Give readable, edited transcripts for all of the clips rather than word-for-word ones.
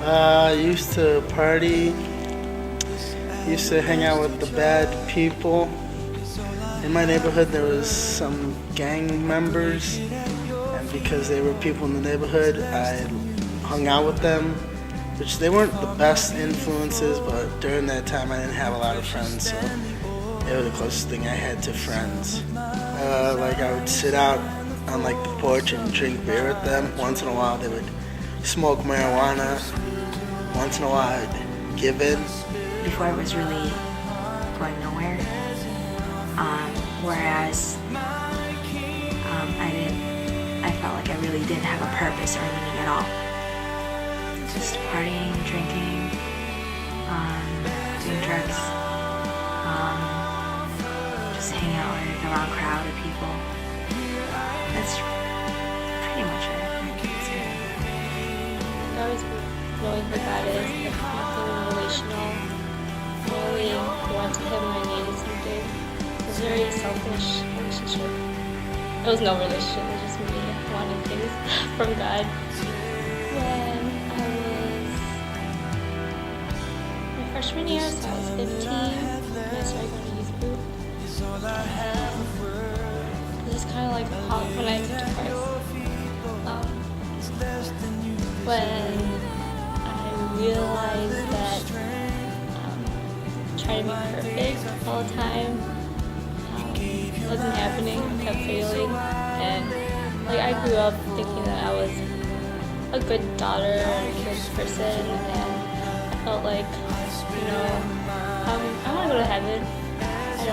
Used to party, used to hang out with the bad people. In my neighborhood, there was some gang members, and because they were people in the neighborhood, I hung out with them, which they weren't the best influences, but during that time, I didn't have a lot of friends, so they were the closest thing I had to friends. Like I would sit out on like the porch and drink beer with them. Once in a while, they would smoke marijuana. Once in a while, I'd give in. Before it was really going nowhere. Whereas I felt like I really didn't have a purpose or meaning at all. Just partying, drinking, doing drugs, just hanging out with the wrong crowd of people. That's pretty much it. I always knowing who God is, but nothing relational. I only wanted him when I needed something. It was a very selfish relationship. It was no relationship, it was just me wanting things from God. When I was my freshman year, so I was 15, and I started going to youth group. This is kind of like how when I accepted Christ. When I realized that trying to be perfect all the time wasn't happening, I kept failing, and like I grew up thinking that I was a good daughter and a good person, and I felt like, you know, I want to go to heaven. I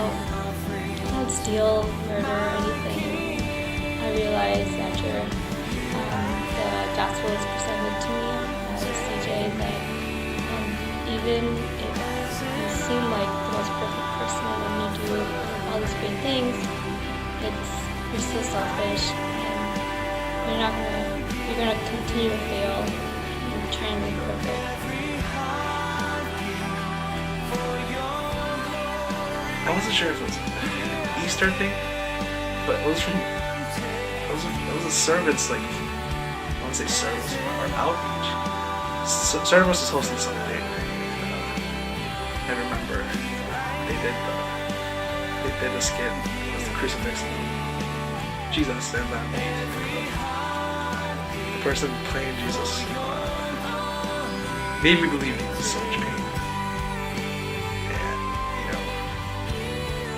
don't steal, murder, or anything. I realized after the gospel was presented to me as a CJ that even if you seem like the most perfect person and you do all these great things, you're still selfish, and you're gonna continue to fail and try and be perfect. I wasn't sure if it was an Easter thing, but it was a service, like I want to say service or outreach. Service was hosting something. I remember they did a skit. It was the crucifix. Jesus, and the person playing Jesus made me believe he was so much pain. And, you know,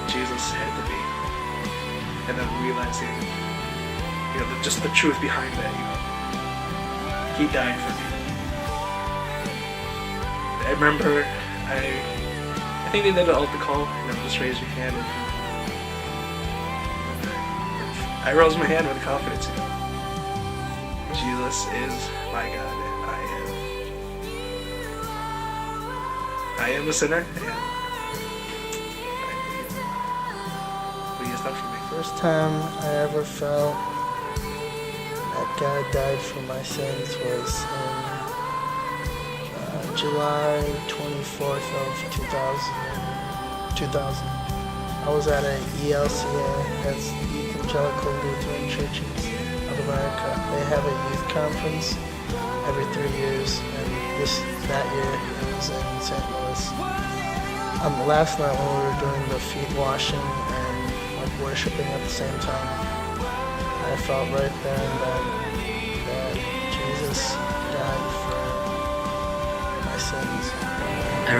Jesus had to be. And then realizing, you know, just the truth behind that, you know. He died for me. I remember, I think they did an altar call, you know, just raise your hand. I rose my hand with confidence, you know. Jesus is my God, and I am a sinner, and he has done for me. First time I ever felt that God died for my sins was in July 24th of 2000. I was at an ELCA, that's Evangelical Lutheran Churches of America. They have a youth conference every 3 years, and that year it was in St. Louis. Last night when we were doing the feet washing and like worshiping at the same time, I felt right there and then that Jesus died for my sins. I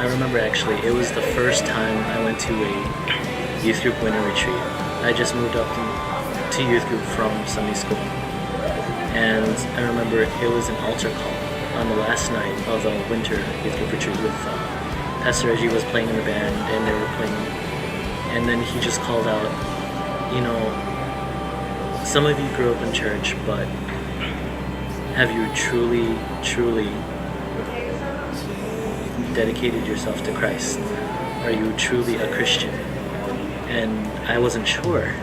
remember actually, it was the first time I went to a youth group winter retreat. I just moved up to youth group from Sunday school. And I remember it was an altar call on the last night of the winter youth group retreat with Pastor Reggie was playing in the band and they were playing. And then he just called out, you know, some of you grew up in church, but have you truly dedicated yourself to Christ? Are you truly a Christian? And I wasn't sure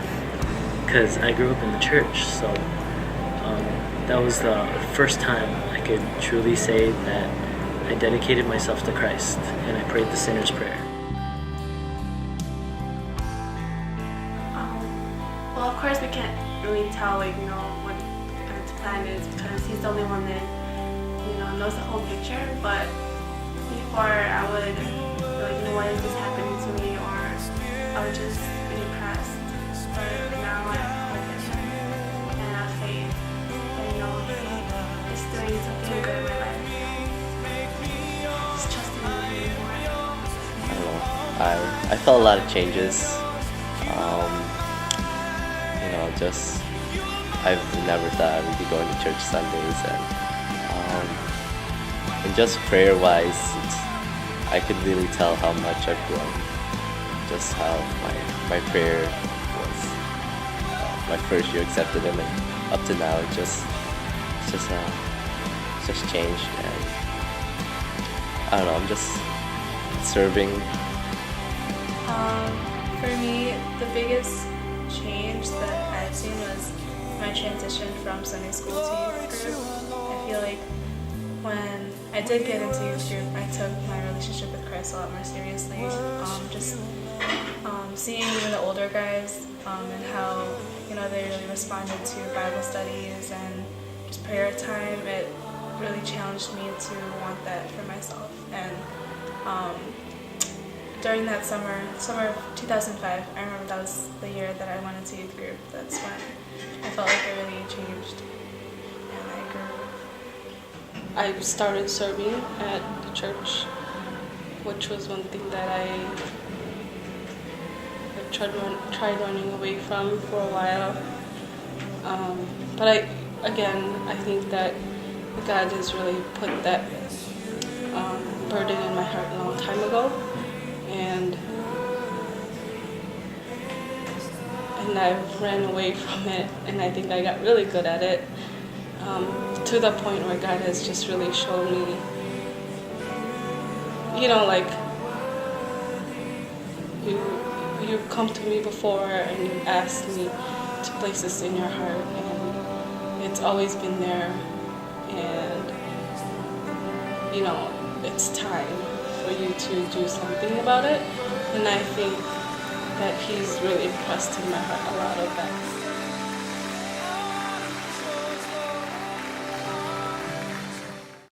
because I grew up in the church, so that was the first time I could truly say that I dedicated myself to Christ and I prayed the sinner's prayer. Well, of course we can't really tell, like, you know, what God's plan is because He's the only one that knows the whole picture. But before I would be like, why is this happening to me? Or I would just be depressed. But now I have hope in him and I have faith. And he's doing something good in my life. Just trusting me more. I don't know. I felt a lot of changes. Just I've never thought I would be going to church Sundays, and just prayer-wise, I could really tell how much I've grown. Just how my prayer was my first year accepted Him, and up to now it's just changed, and I don't know. I'm just serving. For me, the biggest change that I've seen was my transition from Sunday school to youth group. I feel like when I did get into youth group, I took my relationship with Christ a lot more seriously. Seeing even the older guys and how they really responded to Bible studies and just prayer time, it really challenged me to want that for myself. And during that summer of 2005, I remember that was the year that I went into youth group. That's when I felt like I really changed and I grew. I started serving at the church, which was one thing that I tried running away from for a while. But I think that God has really put that burden in my heart a long time ago. And I've ran away from it, and I think I got really good at it, to the point where God has just really shown me, like, you come to me before and you asked me to place this in your heart, and it's always been there, and it's time for you to do something about it. And I think that He's really impressed in my heart a lot of that.